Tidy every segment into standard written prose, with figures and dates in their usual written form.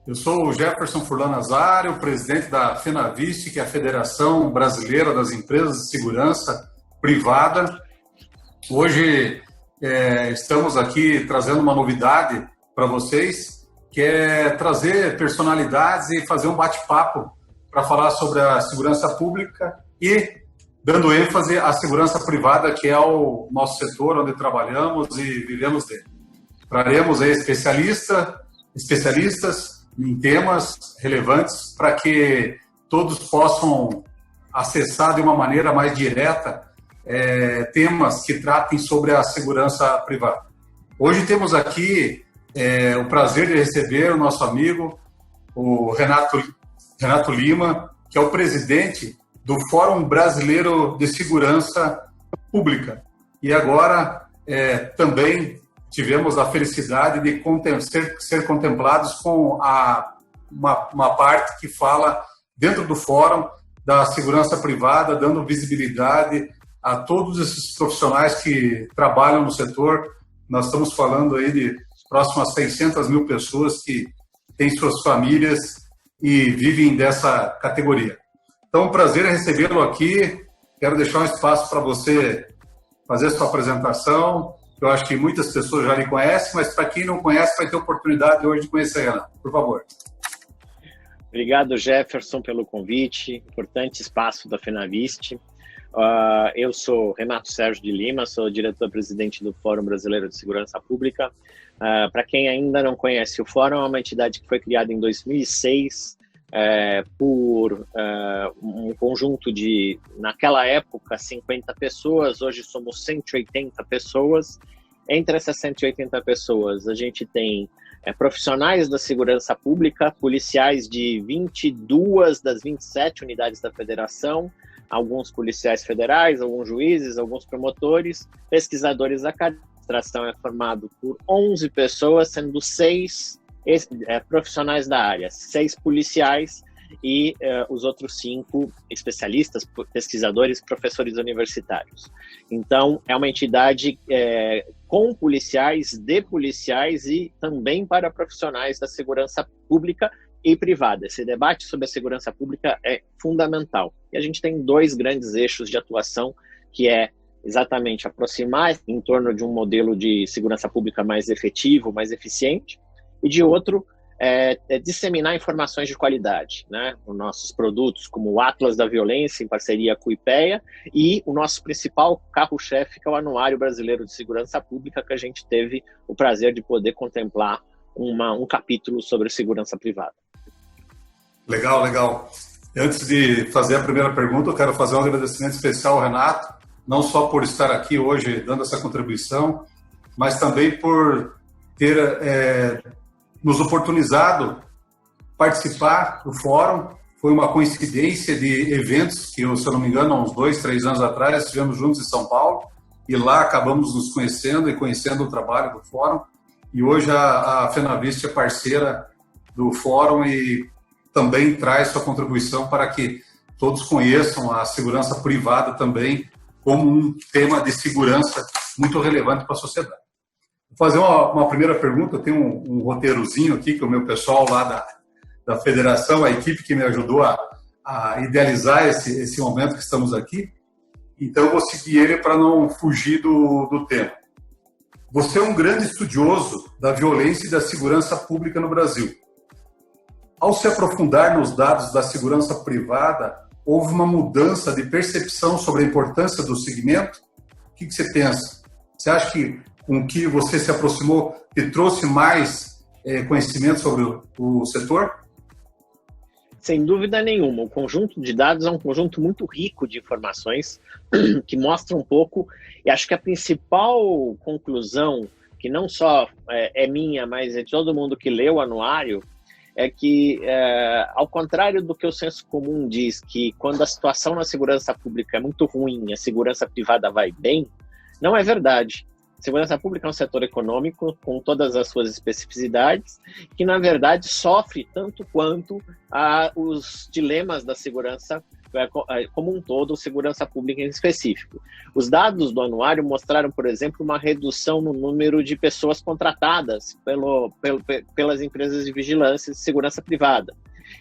Eu sou o Jefferson Furlan Nazário, presidente da FENAVIST, que é a Federação Brasileira das Empresas de Segurança Privada. Hoje estamos aqui trazendo uma novidade para vocês, que é trazer personalidades e fazer um bate-papo para falar sobre a segurança pública e dando ênfase à segurança privada, que é o nosso setor onde trabalhamos e vivemos dele. Traremos aí especialistas em temas relevantes para que todos possam acessar de uma maneira mais direta temas que tratem sobre a segurança privada. Hoje temos aqui o prazer de receber o nosso amigo, o Renato Lima, que é o presidente do Fórum Brasileiro de Segurança Pública. E agora também tivemos a felicidade de ser contemplados com uma parte que fala dentro do Fórum da segurança privada, dando visibilidade a todos esses profissionais que trabalham no setor. Nós estamos falando aí de próximas 600 mil pessoas que têm suas famílias e vivem dessa categoria. Então, um prazer recebê-lo aqui. Quero deixar um espaço para você fazer a sua apresentação. Eu acho que muitas pessoas já lhe conhecem, mas para quem não conhece, vai ter oportunidade hoje de conhecer ela. Por favor. Obrigado, Jefferson, pelo convite. Importante espaço da FENAVIST. Eu sou Renato Sérgio de Lima, sou diretor-presidente do Fórum Brasileiro de Segurança Pública. Para quem ainda não conhece, o Fórum é uma entidade que foi criada em 2006 por um conjunto de, naquela época, 50 pessoas. Hoje somos 180 pessoas. Entre essas 180 pessoas, a gente tem profissionais da segurança pública, policiais de 22 das 27 unidades da federação, alguns policiais federais, alguns juízes, alguns promotores, pesquisadores acadêmicos. A administração é formado por 11 pessoas, sendo 6 profissionais da área, 6 policiais e os outros 5 especialistas, pesquisadores, professores universitários. Então, é uma entidade com policiais, de policiais e também para profissionais da segurança pública e privada. Esse debate sobre a segurança pública é fundamental. E a gente tem 2 grandes eixos de atuação, que é exatamente aproximar em torno de um modelo de segurança pública mais efetivo, mais eficiente, e de outro, disseminar informações de qualidade, né? Os nossos produtos, como o Atlas da Violência, em parceria com o IPEA, e o nosso principal carro-chefe, que é o Anuário Brasileiro de Segurança Pública, que a gente teve o prazer de poder contemplar um capítulo sobre segurança privada. Legal, legal. Antes de fazer a primeira pergunta, eu quero fazer um agradecimento especial ao Renato, não só por estar aqui hoje dando essa contribuição, mas também por ter nos oportunizado participar do fórum. Foi uma coincidência de eventos que, se eu não me engano, há uns 2, 3 anos atrás, estivemos juntos em São Paulo e lá acabamos nos conhecendo e conhecendo o trabalho do fórum. E hoje a FENAVIST é parceira do fórum e também traz sua contribuição para que todos conheçam a segurança privada também como um tema de segurança muito relevante para a sociedade. Vou fazer uma primeira pergunta. Eu tenho um roteirozinho aqui que o meu pessoal lá da federação, a equipe que me ajudou a idealizar esse momento que estamos aqui. Então, eu vou seguir ele para não fugir do tema. Você é um grande estudioso da violência e da segurança pública no Brasil. Ao se aprofundar nos dados da segurança privada, houve uma mudança de percepção sobre a importância do segmento? O que você pensa? Você acha que com que você se aproximou e trouxe mais conhecimento sobre o setor? Sem dúvida nenhuma. O conjunto de dados é um conjunto muito rico de informações que mostra um pouco, e acho que a principal conclusão, que não só é minha, mas é de todo mundo que leu o anuário, é que, ao contrário do que o senso comum diz, que quando a situação na segurança pública é muito ruim, a segurança privada vai bem, não é verdade. Segurança pública é um setor econômico com todas as suas especificidades, que na verdade sofre tanto quanto os dilemas da segurança como um todo, segurança pública em específico. Os dados do anuário mostraram, por exemplo, uma redução no número de pessoas contratadas pelas empresas de vigilância e segurança privada.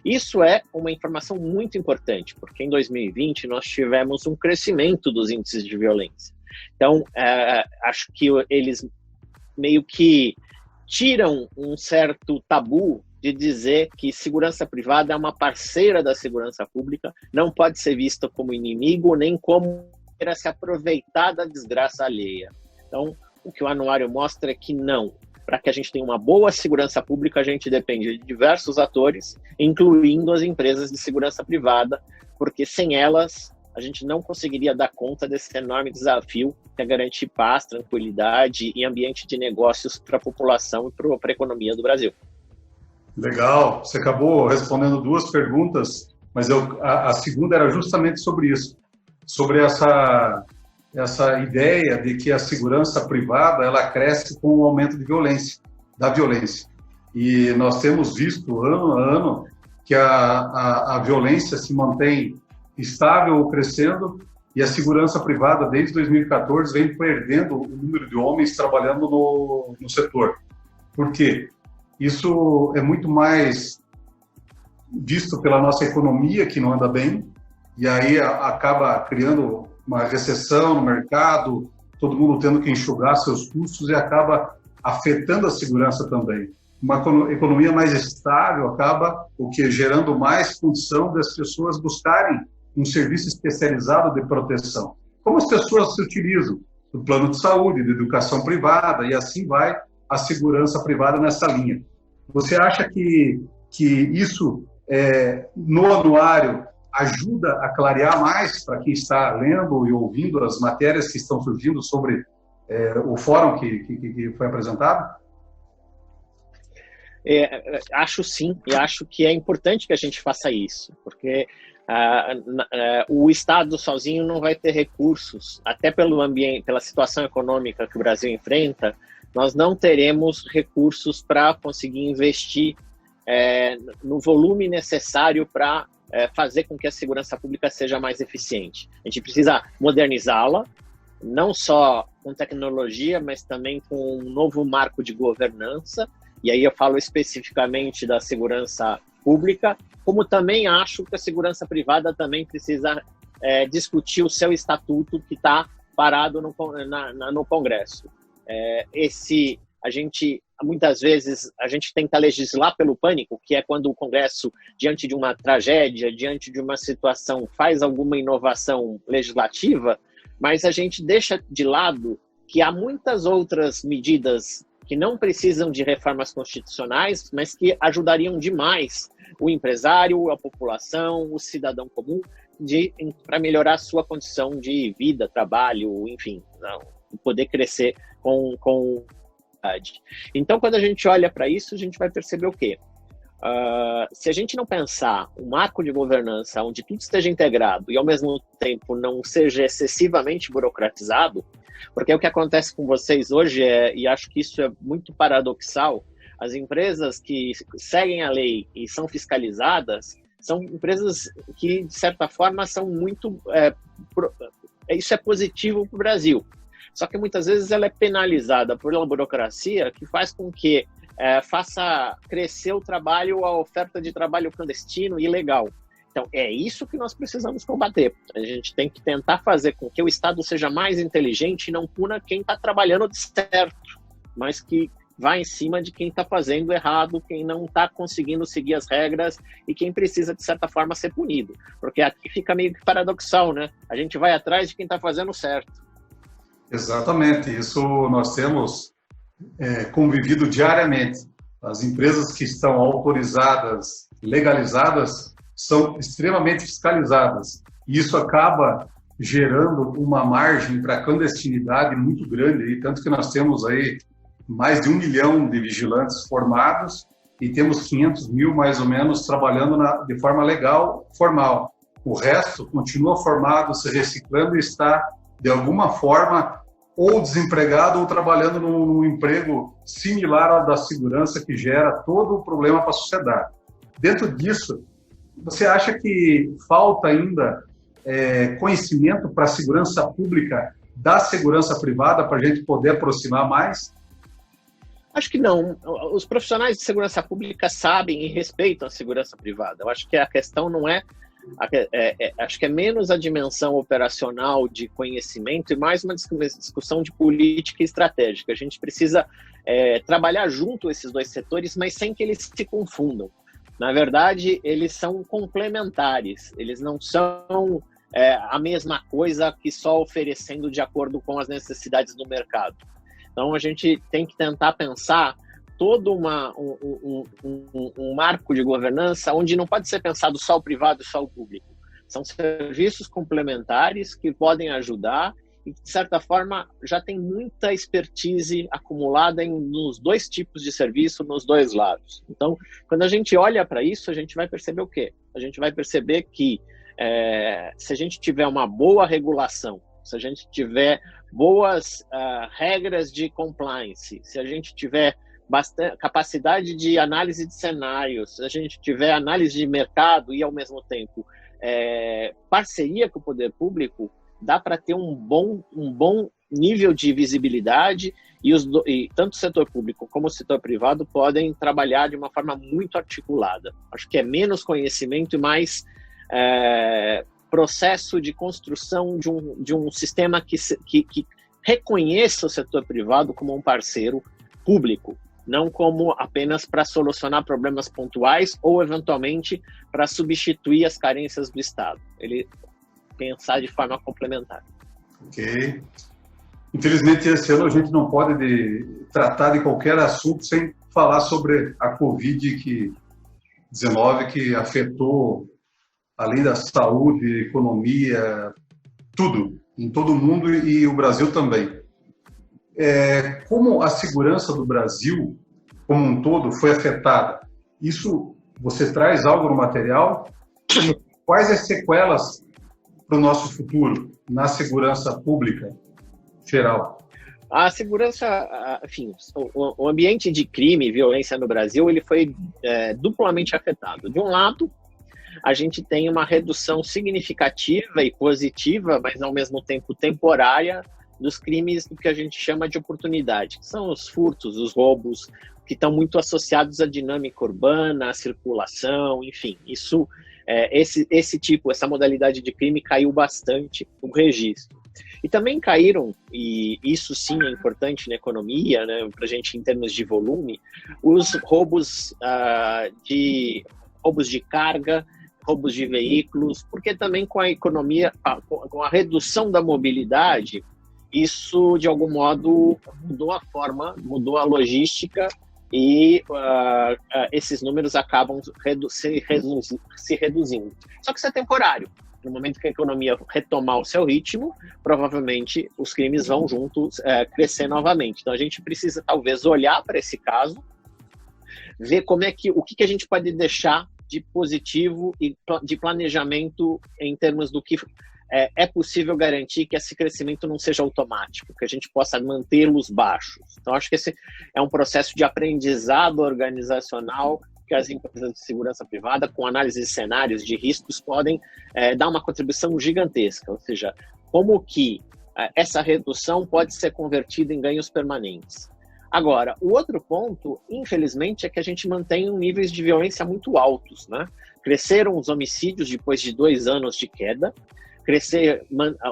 Isso é uma informação muito importante, porque em 2020 nós tivemos um crescimento dos índices de violência. Então, acho que eles meio que tiram um certo tabu de dizer que segurança privada é uma parceira da segurança pública, não pode ser vista como inimigo, nem como queira se aproveitar da desgraça alheia. Então, o que o anuário mostra é que não. Para que a gente tenha uma boa segurança pública, a gente depende de diversos atores, incluindo as empresas de segurança privada, porque sem elas, a gente não conseguiria dar conta desse enorme desafio que é garantir paz, tranquilidade e ambiente de negócios para a população e para a economia do Brasil. Legal, você acabou respondendo 2 perguntas, mas a segunda era justamente sobre isso, sobre essa ideia de que a segurança privada ela cresce com o aumento da violência. E nós temos visto ano a ano que a violência se mantém estável ou crescendo, e a segurança privada, desde 2014, vem perdendo o número de homens trabalhando no setor. Por quê? Isso é muito mais visto pela nossa economia, que não anda bem, e aí acaba criando uma recessão no mercado, todo mundo tendo que enxugar seus custos e acaba afetando a segurança também. Uma economia mais estável acaba gerando mais condição das pessoas buscarem um serviço especializado de proteção. Como as pessoas se utilizam do plano de saúde, de educação privada, e assim vai a segurança privada nessa linha. Você acha que isso, no anuário, ajuda a clarear mais para quem está lendo e ouvindo as matérias que estão surgindo sobre o fórum que foi apresentado? Acho sim, e acho que é importante que a gente faça isso, porque o Estado sozinho não vai ter recursos, até pelo ambiente, pela situação econômica que o Brasil enfrenta, nós não teremos recursos para conseguir investir no volume necessário para fazer com que a segurança pública seja mais eficiente. A gente precisa modernizá-la, não só com tecnologia, mas também com um novo marco de governança, e aí eu falo especificamente da segurança pública, como também acho que a segurança privada também precisa discutir o seu estatuto que está parado no Congresso. Muitas vezes a gente tenta legislar pelo pânico, que é quando o Congresso, diante de uma tragédia, diante de uma situação, faz alguma inovação legislativa, mas a gente deixa de lado que há muitas outras medidas que não precisam de reformas constitucionais, mas que ajudariam demais o empresário, a população, o cidadão comum, para melhorar a sua condição de vida, trabalho, enfim, poder crescer com qualidade. Então, quando a gente olha para isso, a gente vai perceber o quê? Se a gente não pensar um marco de governança onde tudo esteja integrado e, ao mesmo tempo, não seja excessivamente burocratizado, porque o que acontece com vocês hoje e acho que isso é muito paradoxal, as empresas que seguem a lei e são fiscalizadas são empresas que, de certa forma, são muito... isso é positivo para o Brasil. Só que, muitas vezes, ela é penalizada por uma burocracia que faz com que faça crescer o trabalho, a oferta de trabalho clandestino e ilegal. Então, é isso que nós precisamos combater. A gente tem que tentar fazer com que o Estado seja mais inteligente e não puna quem está trabalhando de certo, mas que vá em cima de quem está fazendo errado, quem não está conseguindo seguir as regras e quem precisa, de certa forma, ser punido. Porque aqui fica meio que paradoxal, né? A gente vai atrás de quem está fazendo certo. Exatamente. Isso nós temos convivido diariamente. As empresas que estão autorizadas, legalizadas, são extremamente fiscalizadas. E isso acaba gerando uma margem para clandestinidade muito grande, e tanto que nós temos aí mais de 1 milhão de vigilantes formados e temos 500 mil, mais ou menos, trabalhando de forma legal, formal. O resto continua formado, se reciclando e está, de alguma forma, ou desempregado ou trabalhando num emprego similar ao da segurança, que gera todo o problema para a sociedade. Dentro disso, Você acha que falta ainda conhecimento para a segurança pública da segurança privada para a gente poder aproximar mais? Acho que não. Os profissionais de segurança pública sabem e respeitam a segurança privada. Eu acho que a questão não é, acho que é menos a dimensão operacional de conhecimento e mais uma discussão de política estratégica. A gente precisa trabalhar junto esses dois setores, mas sem que eles se confundam. Na verdade, eles são complementares. Eles não são a mesma coisa que só oferecendo de acordo com as necessidades do mercado. Então, a gente tem que tentar pensar todo um marco de governança onde não pode ser pensado só o privado e só o público. São serviços complementares que podem ajudar e, de certa forma, já tem muita expertise acumulada nos dois tipos de serviço, nos dois lados. Então, quando a gente olha para isso, a gente vai perceber o quê? A gente vai perceber que se a gente tiver uma boa regulação, se a gente tiver boas regras de compliance, se a gente tiver bastante capacidade de análise de cenários, se a gente tiver análise de mercado e, ao mesmo tempo, parceria com o poder público, dá para ter um bom nível de visibilidade e tanto o setor público como o setor privado podem trabalhar de uma forma muito articulada. Acho que é menos conhecimento e mais processo de construção de um sistema que reconheça o setor privado como um parceiro público, não como apenas para solucionar problemas pontuais ou, eventualmente, para substituir as carências do Estado. Ele pensar de forma complementar. Ok. Infelizmente, esse ano a gente não pode tratar de qualquer assunto sem falar sobre a Covid-19 que afetou, além da saúde, economia, tudo, em todo o mundo e o Brasil também. Como a segurança do Brasil, como um todo, foi afetada? Isso, você traz algo no material? Quais as sequelas para o nosso futuro na segurança pública geral? A segurança, enfim, o ambiente de crime e violência no Brasil, ele foi duplamente afetado. De um lado, a gente tem uma redução significativa e positiva, mas ao mesmo tempo temporária, dos crimes do que a gente chama de oportunidade, que são os furtos, os roubos, que estão muito associados à dinâmica urbana, à circulação, enfim, isso, essa modalidade de crime caiu bastante no registro. E também caíram, e isso sim é importante na economia, né, para a gente em termos de volume, os roubos de carga, roubos de veículos, porque também com a economia, com a redução da mobilidade, isso de algum modo mudou a forma, mudou a logística e esses números acabam se reduzindo. Só que isso é temporário. No momento que a economia retomar o seu ritmo, provavelmente os crimes vão juntos crescer novamente. Então a gente precisa talvez olhar para esse caso, ver o que a gente pode deixar de positivo e de planejamento em termos do que é possível garantir que esse crescimento não seja automático, que a gente possa mantê-los baixos. Então, acho que esse é um processo de aprendizado organizacional que as empresas de segurança privada, com análise de cenários de riscos, podem dar uma contribuição gigantesca, ou seja, como que essa redução pode ser convertida em ganhos permanentes. Agora, o outro ponto, infelizmente, é que a gente mantém níveis de violência muito altos, né? Cresceram os homicídios depois de 2 anos de queda,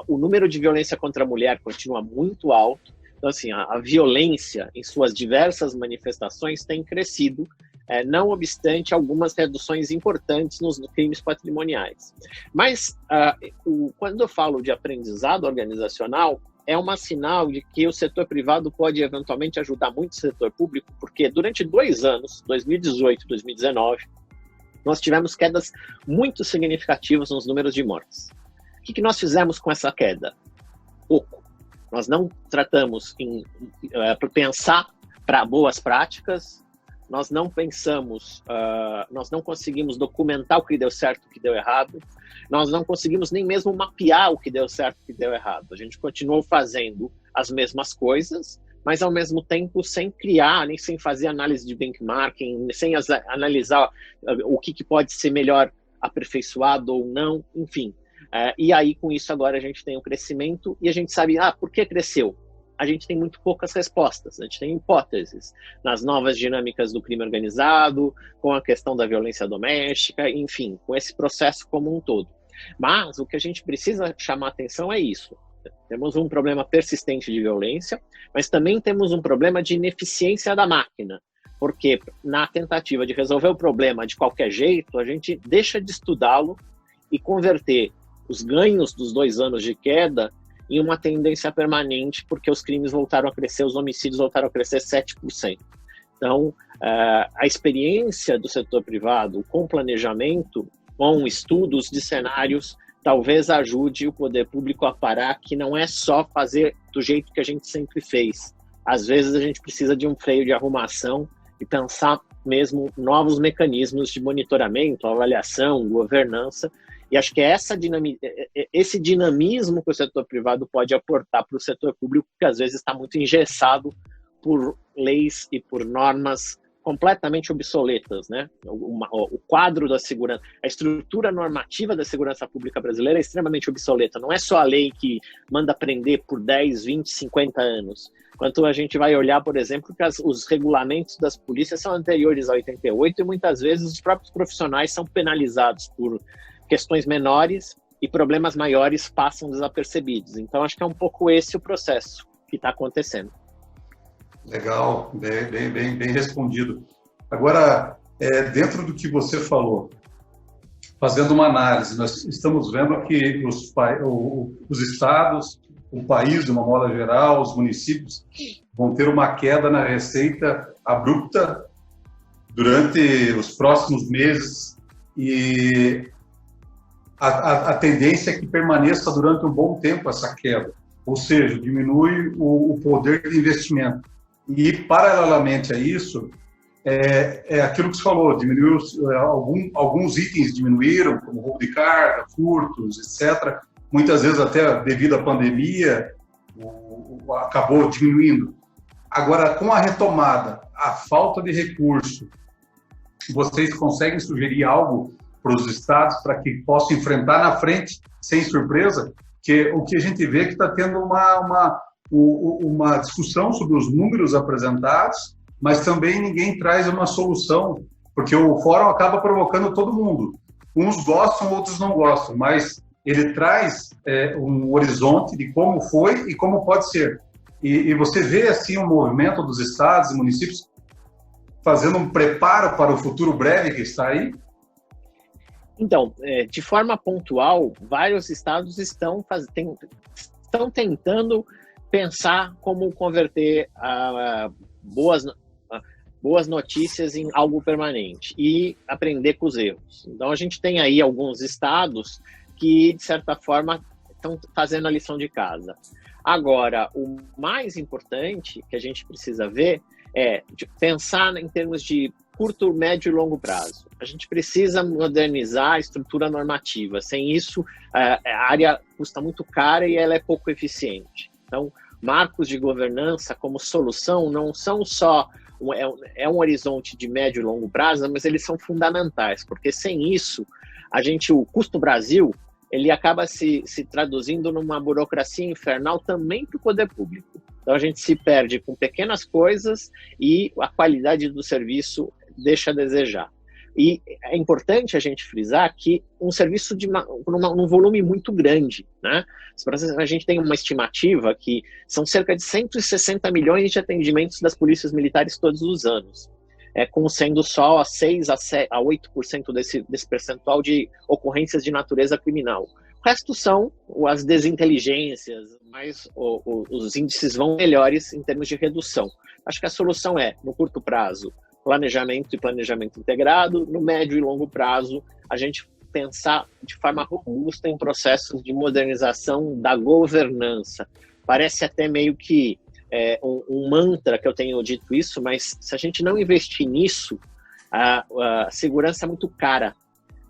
o número de violência contra a mulher continua muito alto, então, assim, a violência em suas diversas manifestações tem crescido, não obstante algumas reduções importantes nos crimes patrimoniais. Mas, quando eu falo de aprendizado organizacional, é um sinal de que o setor privado pode eventualmente ajudar muito o setor público, porque durante 2 anos, 2018 e 2019, nós tivemos quedas muito significativas nos números de mortes. O que nós fizemos com essa queda? Pouco. Nós não tratamos em pensar para boas práticas, nós não pensamos, nós não conseguimos documentar o que deu certo e o que deu errado, nós não conseguimos nem mesmo mapear o que deu certo e o que deu errado. A gente continuou fazendo as mesmas coisas, mas ao mesmo tempo sem criar, nem sem fazer análise de benchmarking, sem analisar o que pode ser melhor aperfeiçoado ou não, enfim. E aí, com isso, agora a gente tem um crescimento e a gente sabe, por que cresceu? A gente tem muito poucas respostas, a gente tem hipóteses nas novas dinâmicas do crime organizado, com a questão da violência doméstica, enfim, com esse processo como um todo. Mas o que a gente precisa chamar atenção é isso. Temos um problema persistente de violência, mas também temos um problema de ineficiência da máquina, porque na tentativa de resolver o problema de qualquer jeito, a gente deixa de estudá-lo e converter os ganhos dos 2 anos de queda em uma tendência permanente, porque os crimes voltaram a crescer, os homicídios voltaram a crescer 7%. Então, a experiência do setor privado com planejamento, com estudos de cenários, talvez ajude o poder público a parar, que não é só fazer do jeito que a gente sempre fez. Às vezes a gente precisa de um freio de arrumação e pensar mesmo novos mecanismos de monitoramento, avaliação, governança. E acho que é esse dinamismo que o setor privado pode aportar para o setor público, que às vezes está muito engessado por leis e por normas completamente obsoletas, né? O quadro da segurança, a estrutura normativa da segurança pública brasileira é extremamente obsoleta. Não é só a lei que manda prender por 10, 20, 50 anos. Quando a gente vai olhar, por exemplo, que os regulamentos das polícias são anteriores a 88 e muitas vezes os próprios profissionais são penalizados por questões menores e problemas maiores passam desapercebidos. Então, acho que é um pouco esse o processo que está acontecendo. Legal, bem respondido. Agora, dentro do que você falou, fazendo uma análise, nós estamos vendo que os estados, o país, de uma modo geral, os municípios, vão ter uma queda na receita abrupta durante os próximos meses e a tendência é que permaneça durante um bom tempo essa queda, ou seja, diminui o poder de investimento. E, paralelamente a isso, é aquilo que você falou, diminuiu, alguns itens diminuíram, como roubo de carga, furtos, etc. Muitas vezes até devido à pandemia, acabou diminuindo. Agora, com a retomada, a falta de recurso, vocês conseguem sugerir algo para os estados para que possam enfrentar na frente, sem surpresa? Que o que a gente vê é que está tendo uma discussão sobre os números apresentados, mas também ninguém traz uma solução, porque o fórum acaba provocando todo mundo. Uns gostam, outros não gostam, mas ele traz um horizonte de como foi e como pode ser. E você vê assim um movimento dos estados e municípios fazendo um preparo para o futuro breve que está aí? Então, de forma pontual, vários estados estão tentando pensar como converter boas notícias em algo permanente e aprender com os erros. Então, a gente tem aí alguns estados que, de certa forma, estão fazendo a lição de casa. Agora, o mais importante que a gente precisa ver é pensar em termos de curto, médio e longo prazo. A gente precisa modernizar a estrutura normativa. Sem isso, a área custa muito cara e ela é pouco eficiente. Então, marcos de governança como solução não são só um horizonte de médio e longo prazo, mas eles são fundamentais, porque sem isso, o custo Brasil, ele acaba se traduzindo numa burocracia infernal também para o poder público. Então, a gente se perde com pequenas coisas e a qualidade do serviço deixa a desejar. E é importante a gente frisar que um serviço num volume muito grande, né? A gente tem uma estimativa que são cerca de 160 milhões de atendimentos das polícias militares todos os anos, como sendo só 6 a 8% desse percentual de ocorrências de natureza criminal. O resto são as desinteligências, mas os índices vão melhores em termos de redução. Acho que a solução no curto prazo, planejamento e planejamento integrado, no médio e longo prazo, a gente pensar de forma robusta em processos de modernização da governança. Parece até meio que um mantra que eu tenho dito isso, mas se a gente não investir nisso, a segurança é muito cara.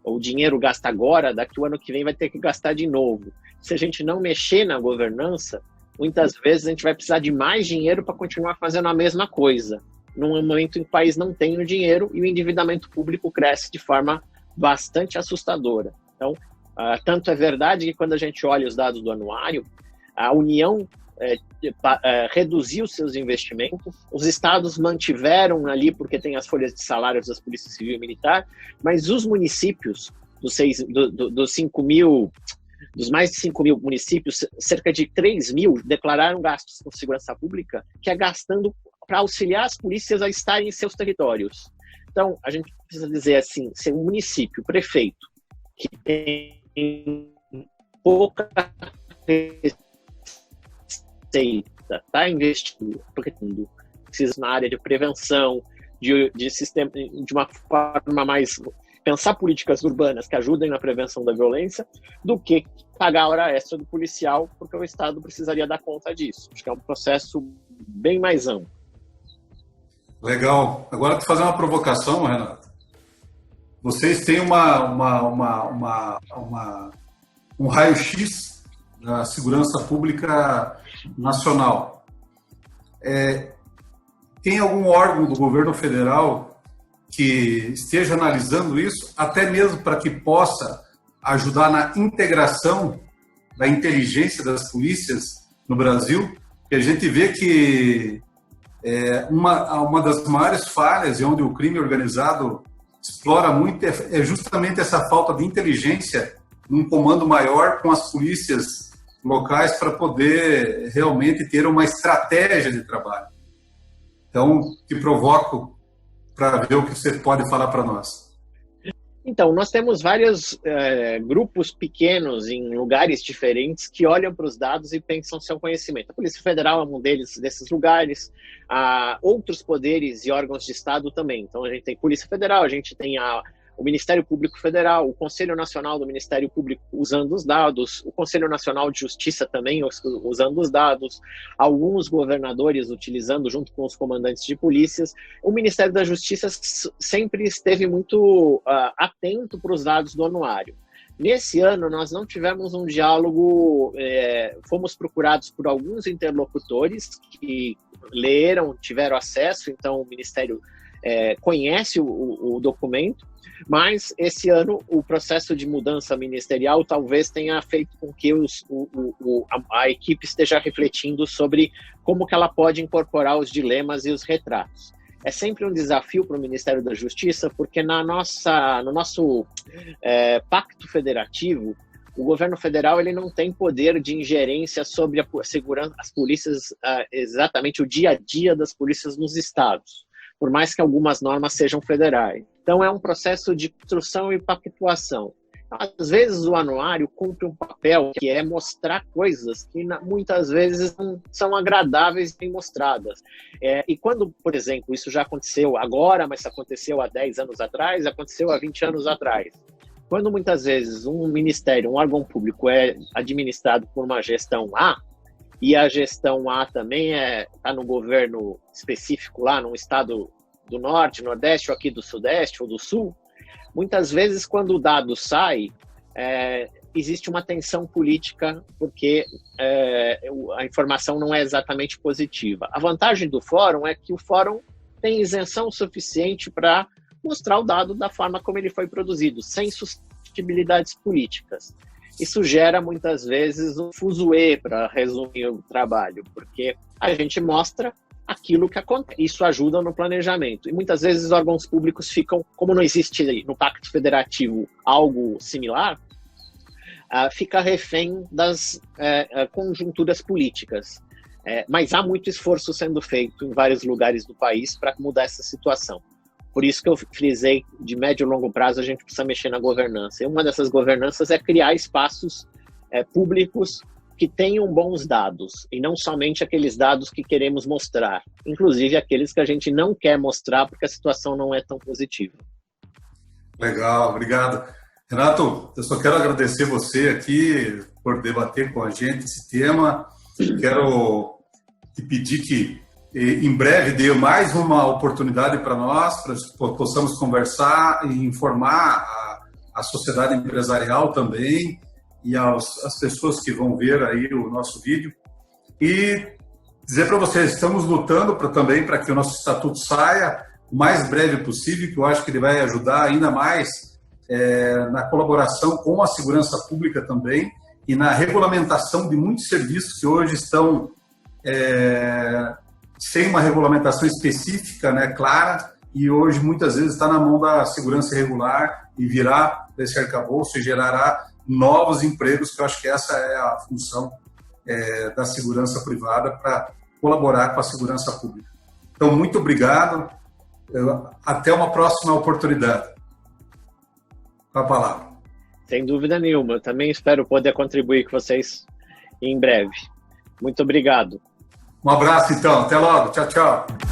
O dinheiro gasta agora, daqui o ano que vem vai ter que gastar de novo. Se a gente não mexer na governança, muitas vezes a gente vai precisar de mais dinheiro para continuar fazendo a mesma coisa, num momento em que o país não tem o dinheiro e o endividamento público cresce de forma bastante assustadora. Então, tanto é verdade que quando a gente olha os dados do anuário, a União reduziu seus investimentos, os estados mantiveram ali porque tem as folhas de salários das polícias civil e militar, mas os municípios, dos mais de 5 mil municípios, cerca de 3 mil declararam gastos com segurança pública, que é gastando para auxiliar as polícias a estarem em seus territórios. Então, a gente precisa dizer assim, se um município, prefeito, que tem pouca receita, está investindo, precisa na área de prevenção, de sistema, de uma forma mais... pensar políticas urbanas que ajudem na prevenção da violência, do que pagar a hora extra do policial, porque o Estado precisaria dar conta disso. Acho que é um processo bem mais amplo. Legal. Agora, vou fazer uma provocação, Renato. Vocês têm um raio-x da segurança pública nacional. Tem algum órgão do governo federal que esteja analisando isso, até mesmo para que possa ajudar na integração da inteligência das polícias no Brasil? Porque a gente vê que uma das maiores falhas e onde o crime organizado explora muito é justamente essa falta de inteligência num comando maior com as polícias locais para poder realmente ter uma estratégia de trabalho. Então, te provoco para ver o que você pode falar para nós. Então, nós temos vários grupos pequenos em lugares diferentes que olham para os dados e pensam seu conhecimento. A Polícia Federal é um desses lugares, outros poderes e órgãos de Estado também. Então, a gente tem Polícia Federal, a gente tem o Ministério Público Federal, o Conselho Nacional do Ministério Público usando os dados, o Conselho Nacional de Justiça também usando os dados, alguns governadores utilizando junto com os comandantes de polícias. O Ministério da Justiça sempre esteve muito atento para os dados do anuário. Nesse ano, nós não tivemos um diálogo, fomos procurados por alguns interlocutores que leram, tiveram acesso, então o Ministério conhece o documento, mas esse ano o processo de mudança ministerial talvez tenha feito com que a equipe esteja refletindo sobre como que ela pode incorporar os dilemas e os retratos. É sempre um desafio para o Ministério da Justiça, porque no nosso pacto federativo, o governo federal ele não tem poder de ingerência sobre a segurança, as polícias, exatamente o dia a dia das polícias nos estados, por mais que algumas normas sejam federais. Então, é um processo de construção e pactuação. Às vezes, o anuário cumpre um papel que é mostrar coisas que muitas vezes não são agradáveis de serem mostradas. E quando, por exemplo, isso já aconteceu agora, mas aconteceu há 10 anos atrás, aconteceu há 20 anos atrás. Quando muitas vezes um ministério, um órgão público é administrado por uma gestão A, e a gestão A também está no governo específico lá, num estado do Norte, Nordeste, ou aqui do Sudeste ou do Sul, muitas vezes quando o dado sai, existe uma tensão política porque a informação não é exatamente positiva. A vantagem do fórum é que o fórum tem isenção suficiente para mostrar o dado da forma como ele foi produzido, sem suscetibilidades políticas. Isso gera, muitas vezes, um fuzuê, para resumir o trabalho, porque a gente mostra aquilo que acontece. Isso ajuda no planejamento. E muitas vezes os órgãos públicos ficam, como não existe no Pacto Federativo algo similar, fica refém das conjunturas políticas. Mas há muito esforço sendo feito em vários lugares do país para mudar essa situação. Por isso que eu frisei, de médio e longo prazo, a gente precisa mexer na governança. E uma dessas governanças é criar espaços públicos que tenham bons dados, e não somente aqueles dados que queremos mostrar, inclusive aqueles que a gente não quer mostrar porque a situação não é tão positiva. Legal, obrigado. Renato, eu só quero agradecer você aqui por debater com a gente esse tema. Quero te pedir que em breve dê mais uma oportunidade para nós, para que possamos conversar e informar a sociedade empresarial também e as pessoas que vão ver aí o nosso vídeo. E dizer para vocês, estamos lutando também para que o nosso estatuto saia o mais breve possível, que eu acho que ele vai ajudar ainda mais na colaboração com a segurança pública também e na regulamentação de muitos serviços que hoje estão sem uma regulamentação específica, né, clara, e hoje muitas vezes está na mão da segurança irregular e virá desse arcabouço e gerará novos empregos, que eu acho que essa é a função da segurança privada para colaborar com a segurança pública. Então, muito obrigado. Até uma próxima oportunidade. Com a palavra. Sem dúvida nenhuma. Eu também espero poder contribuir com vocês em breve. Muito obrigado. Um abraço, então. Até logo. Tchau, tchau.